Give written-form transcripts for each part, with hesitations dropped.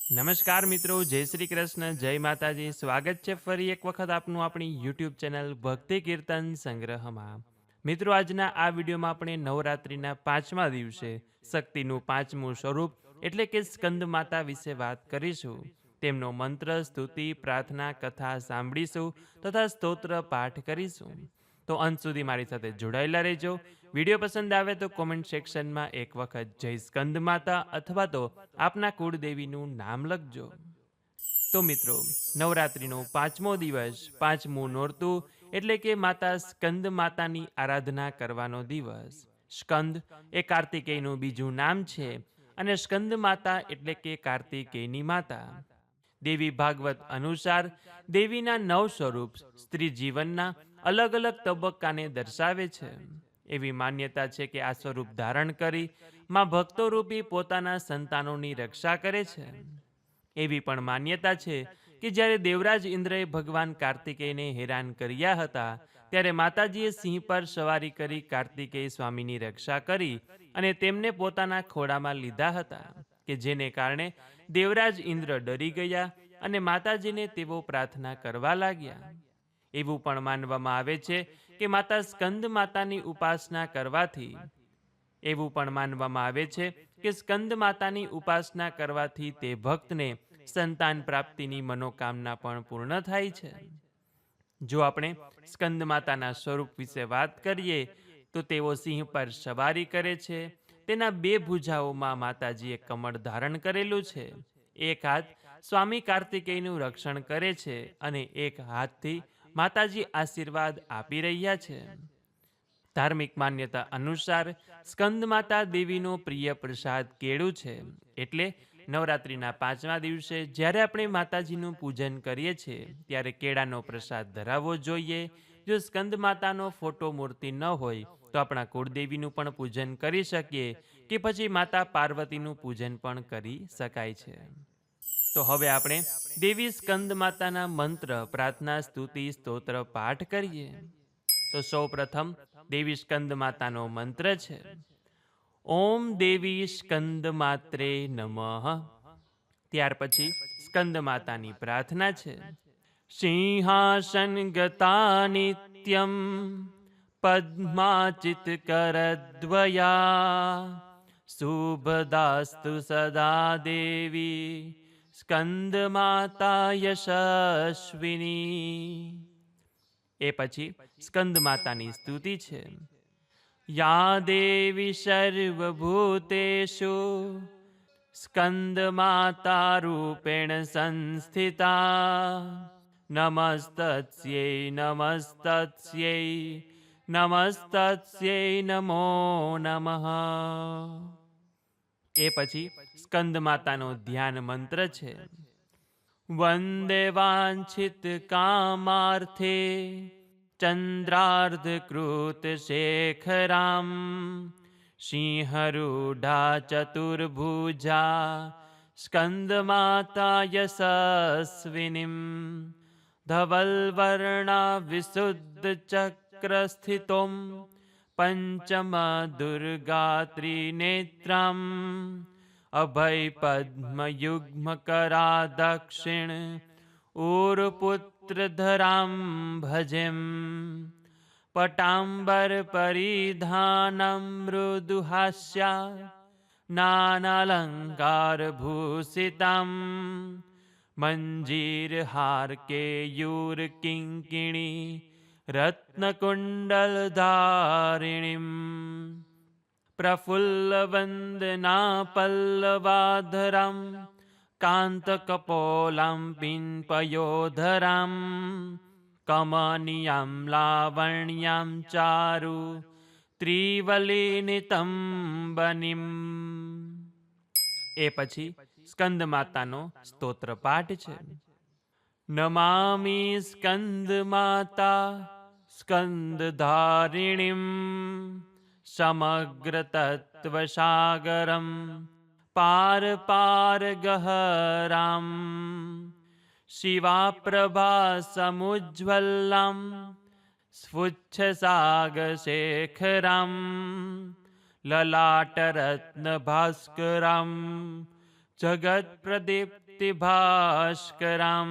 નમસ્કાર મિત્રો, જય શ્રી કૃષ્ણ, જય માતાજી. સ્વાગત છે ફરી એક વખત આપનું આપણી યુટ્યુબ ચેનલ ભક્તિ કીર્તન સંગ્રહમાં. મિત્રો, આજના આ વિડીયોમાં આપણે નવરાત્રિના પાંચમા દિવસે શક્તિનું પાંચમું સ્વરૂપ એટલે કે સ્કંદ માતા વિશે વાત કરીશું. તેમનો મંત્ર, સ્તુતિ, પ્રાર્થના, કથા સાંભળીશું તથા સ્તોત્ર પાઠ કરીશું. તો અંત સુધી મારી સાથે જોડાયેલા રહેજો. વિડીયો પસંદ આવે તો કોમેન્ટ સેક્શનમાં એક વખત જય સ્કંદ માતા અથવા તો આપના કુળદેવીનું નામ લખજો. તો મિત્રો, નવરાત્રિનો પાંચમો દિવસ, પાંચમું નોરતું એટલે કે માતા સ્કંદ માતાની આરાધના કરવાનો દિવસ. સ્કંદ એ કાર્તિકેયનું બીજું નામ છે અને સ્કંદ માતા એટલે કે કાર્તિકેયની માતા. દેવી ભાગવત અનુસાર દેવીના નવ સ્વરૂપ સ્ત્રી જીવનના અલગ અલગ તબક્કાને દર્શાવે છે. એવી માન્યતા છે કે આ સ્વરૂપ ધારણ કરી માં ભક્તો રૂપી પોતાના સંતાનોની રક્ષા કરે છે. એવી પણ માન્યતા છે કે જ્યારે દેવરાજ ઇન્દ્રએ ભગવાન કાર્તિકેયને હેરાન કર્યા હતા ત્યારે માતાજીએ સિંહ પર સવારી કરી કાર્તિકેય સ્વામીની રક્ષા કરી અને તેમને પોતાના ખોળામાં લીધા હતા કે જેને કારણે દેવરાજ ઇન્દ્ર ડરી ગયા અને માતાજીને તેઓ પ્રાર્થના કરવા લાગ્યા. એવું પણ માનવામાં આવે છે કે માતા સ્કંદ માતાની ઉપાસના કરવાથી તે ભક્તને સંતાન પ્રાપ્તિની મનોકામના પણ પૂર્ણ થાય છે. જો આપણે સ્કંદ માતાના સ્વરૂપ વિશે વાત કરીએ તો તેઓ સિંહ પર સવારી કરે છે. તેના બે ભુજાઓમાં માતાજીએ કમળ ધારણ કરેલું છે. એક હાથ સ્વામી કાર્તિકેયનું રક્ષણ કરે છે અને એક હાથથી માતાજી આશીર્વાદ આપી રહ્યા છે. ધાર્મિક માન્યતા અનુસાર સ્કંદ માતા દેવીનો પ્રિય પ્રસાદ કેળું છે. એટલે નવરાત્રિના પાંચમા દિવસે જ્યારે આપણે માતાજીનું પૂજન કરીએ છીએ ત્યારે કેળાનો પ્રસાદ ધરાવવો જોઈએ. જો સ્કંદ માતાનો ફોટો મૂર્તિ ન હોય તો આપણા કુળદેવીનું પણ પૂજન કરી શકીએ કે પછી માતા પાર્વતીનું પૂજન પણ કરી શકાય છે. તો હવે આપણે દેવી સ્કંદ માતાના મંત્ર, પ્રાર્થના, સ્તુતિ, સ્તોત્ર પાઠ કરીએ. તો સૌ પ્રથમ દેવી સ્કંદ માતાનો મંત્ર છે ઓમ દેવી સ્કંદ માત્રે નમઃ. ત્યાર પછી સ્કંદ માતાની પ્રાર્થના છે સિંહાસન ગતા નિત્યમ પદ્માચિત કરદ્વયા શુભદાસ્તુ સદા દેવી સ્કંદ માતા યશસ્વિની. એ પછી સ્કંદ માતાની સ્તુતિ છે યા દેવી સર્વભૂતેષુ સ્કંદ માતા રૂપેણ સંસ્થિતા નમસ્તસ્યૈ નમસ્તસ્યૈ નમસ્તસ્યૈ નમો નમઃ. એ પછી સ્કંદ માતાનો ધ્યાન મંત્ર છે વંદે વાંછિત કામાર્થે ચંદ્રાર્ધકૃત શેખરામ સિંહરૂઢા ચતુર્ભુજા સ્કંદ માતા યશસ્વિનીમ ધવલવર્ણા વિશુદ્ધ ચક્રસ્થિતોમ પંચમ દુર્ગા ત્રિનેત્રામ અભય પદ્મયુગ્મકરા દક્ષિણ ઉરુપુત્ર ધરામ ભજેમ પટાંબર પરિધાનમ મૃદુહાસ્યા નાનાલંકાર ભૂષિતામ મંજીરહાર કેયુર કિંકિણી રત્નકુંડલધારિણીમ પ્રફુલ્લવંદના પલ્લવાધરામ કાંતકપોલાં પિન્પયોધરામ કમનિયાં લાવણ્યાં ચારુ ત્રિવલિનિતંબનીમ. એ પછી સ્કંદ માતાનો સ્તોત્ર પાઠ છે નમામિ સ્કંદ માતા સ્કંદધારિણીમ સમગ્ર તત્વસાગરમ પાર પાર ગહરામ શિવા પ્રભા સમુજ્જવલામ સ્ફુચ્છ સાગશેખરામ લલાટરત્ન ભાસ્કરામ જગત પ્રદીપ્ત भास्करं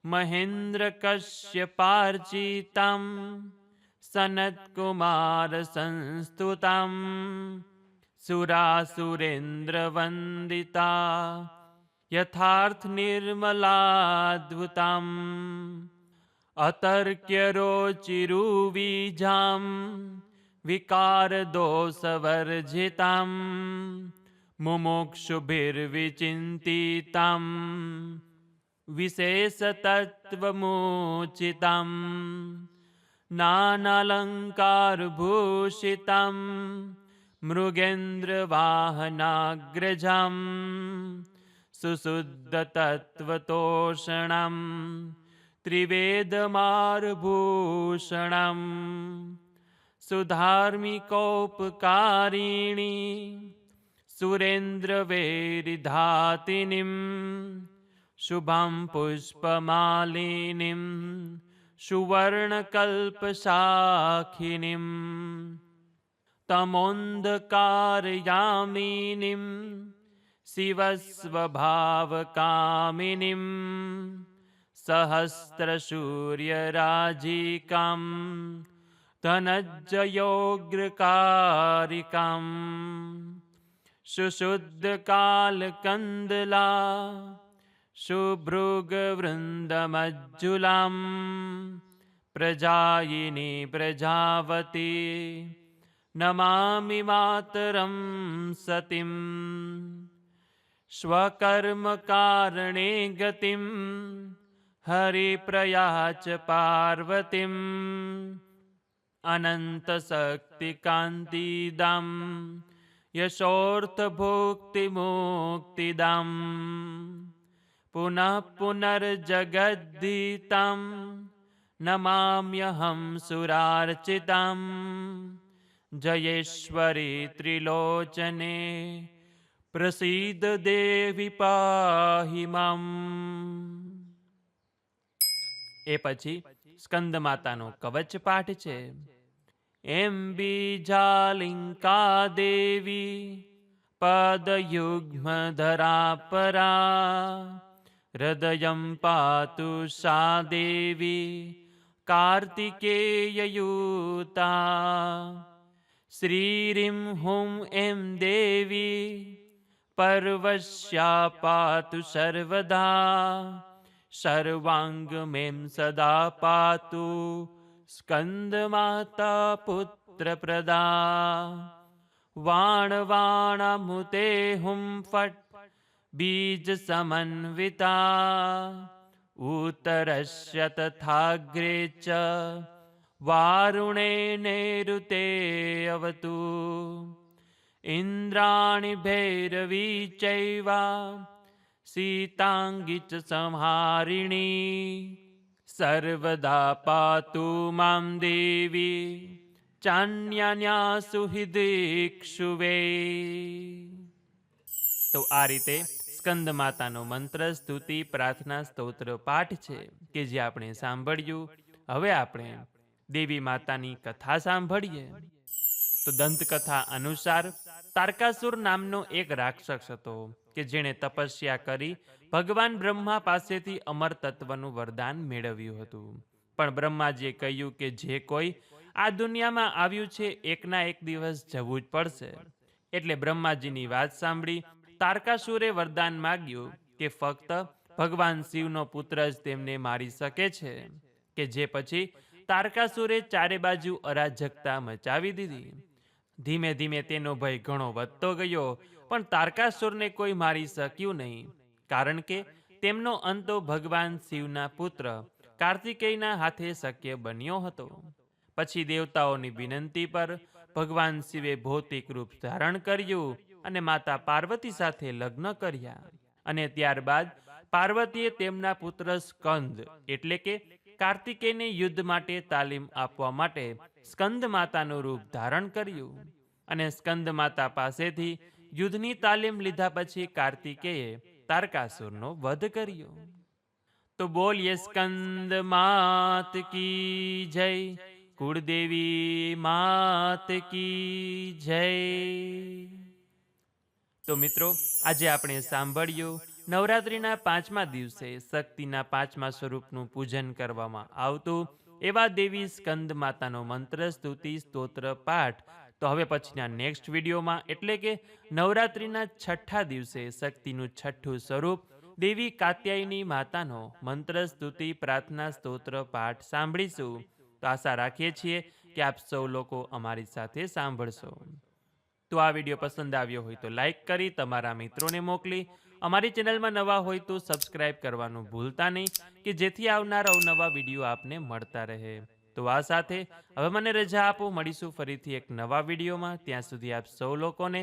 महेन्द्रकश्यपार्चितं सनत्कुमारसंस्तुतं सुरासुरेन्द्रवन्दिता यथार्थनिर्मलाद्भुतम् अतर्क्यरोचिरुवीजां विकारदोषवर्जितं मुमुक्षुभिर्विचिन्तितं विशेषतत्त्वमुचितं नानालङ्कारभूषितं मृगेन्द्रवाहनाग्रजं सुशुद्धतत्त्वतोषणं त्रिवेदमार्भूषणं सुधार्मिकोपकारिणी सुरेन्द्रवेरिधातिनीं शुभं पुष्पमालिनीं सुवर्णकल्पशाखिनीं तमोन्धकारयामिनीं शिवस्वभावकामिनीं सहस्रसूर्यराजिकां धनज्जयोग्रकारिकां सुशुद्धकालकन्दला शुभ्रुगवृन्दमज्जुलां प्रजायिनी प्रजावती नमामि मातरं सतीं स्वकर्मकारणे गतिं हरिप्रयाच पार्वतीम् अनन्तशक्तिकान्तिदां यशोऽर्थभुक्तिमुक्तिदां पुनः पुनर्जगद्दितां नमाम्यहं सुरार्चितां जयेश्वरी त्रिलोचने प्रसीद देवी पाहि माम्। એ પછી સ્કંદ માતાનો કવચ પાઠ છે. એમ બીજાલિંકા દેવી પદયુગ્મ ધરા પરા હૃદયં પાતુ સા દેવી કાર્તિકેયયુતા શ્રીરીં હું એમ દેવી પર્વસ્યા પાતુ સર્વદા सर्वांगमें सदा पातु स्कंदमाता पुत्रप्रदा वाणवाणमुते हुं फट् बीज समन्विता उत्तरस्य तथाग्रे च वारुणे नैऋते अवतु इन्द्राणि भैरवी चैवा सीतांगी च संहारिणी सर्वदा पातु मां देवी चान्यान्यासु हिदिक्षुवे। તો આ રીતે સ્કંદ માતાનો મંત્ર સ્તુતિ પ્રાર્થના સ્તોત્ર પાઠ છે કે જે આપણે સાંભળ્યું. હવે આપણે દેવી માતાની કથા સાંભળીએ. તો દંતકથા અનુસાર તારકાસુર નામનો એક રાક્ષસ હતો કે જેણે તપસ્યા કરી ભગવાન બ્રહ્મા પાસેથી અમર તત્વનું વરદાન મેળવ્યું હતું. પણ બ્રહ્માજીએ કહ્યું કે જે કોઈ આ દુનિયામાં આવ્યું છે એકના એક દિવસ જવું જ પડશે. એટલે બ્રહ્માજીની વાત સાંભળી તારકાસુરે વરદાન માગ્યું કે ફક્ત ભગવાન શિવનો પુત્ર જ તેમને મારી શકે છે. કે જે પછી તારકાસુરે ચારે બાજુ અરાજકતા મચાવી દીધી. ધીમે ધીમે તેનો ભય ઘણો વધતો ગયો, પણ તારકાસુરને કોઈ મારી શક્યું નહીં, કારણ કે તેમનો અંત ભગવાન શિવના પુત્ર કાર્તિકેયના હાથે શક્ય બન્યો હતો. પછી દેવતાઓની વિનંતી પર ભગવાન શિવે ભૌતિક રૂપ ધારણ કર્યું અને માતા પાર્વતી સાથે લગ્ન કર્યા. અને ત્યારબાદ પાર્વતીએ તેમના પુત્ર સ્કંદ એટલે કે કાર્તિકેયને યુદ્ધ માટે તાલીમ આપવા માટે સ્કંદ માતાનું રૂપ ધારણ કર્યું. અને સ્કંદ માતા પાસેથી યુદ્ધની તાલીમ લીધા પછી કાર્તિકેયે તારકાસુરનો વધ કર્યો. તો બોલીએ સ્કંદ માત કી જય, કુળદેવી માત કી જય. તો મિત્રો, આજે આપણે સાંભળ્યું નવરાત્રિના પાંચમા દિવસે શક્તિના પાંચમા સ્વરૂપનું પૂજન કરવામાં આવતું એવા દેવી સ્કંદ માતાનો મંત્ર સ્તુતિ સ્તોત્ર પાઠ તો હવે પછીના નેક્સ્ટ વિડીયોમાં એટલે કે નવરાત્રિના છઠ્ઠા દિવસે શક્તિનું છઠ્ઠું સ્વરૂપ દેવી કાત્યાયની માતાનો મંત્ર સ્તુતિ પ્રાર્થના સ્તોત્ર પાઠ સાંભળીશું. તો આશા રાખીએ છીએ કે આપ સૌ લોકો અમારી સાથે સાંભળશો. તો આ વિડીયો પસંદ આવ્યો હોય તો લાઈક કરી તમારા મિત્રોને મોકલી, અમારી ચેનલમાં નવા હોય તો સબસ્ક્રાઇબ કરવાનું ભૂલતા નહીં કે જેથી આવનાર અવનવા વિડીયો આપને મળતા રહે. તો આ સાથે હવે મને રજા આપો, મળીશું ફરીથી એક નવા વિડીયોમાં. ત્યાં સુધી આપ સૌ લોકોને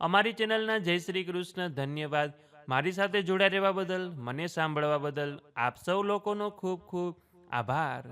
અમારી ચેનલના જય શ્રી કૃષ્ણ. ધન્યવાદ. મારી સાથે જોડાઈ રહેવા બદલ, મને સાંભળવા બદલ આપ સૌ લોકોનો ખૂબ ખૂબ આભાર.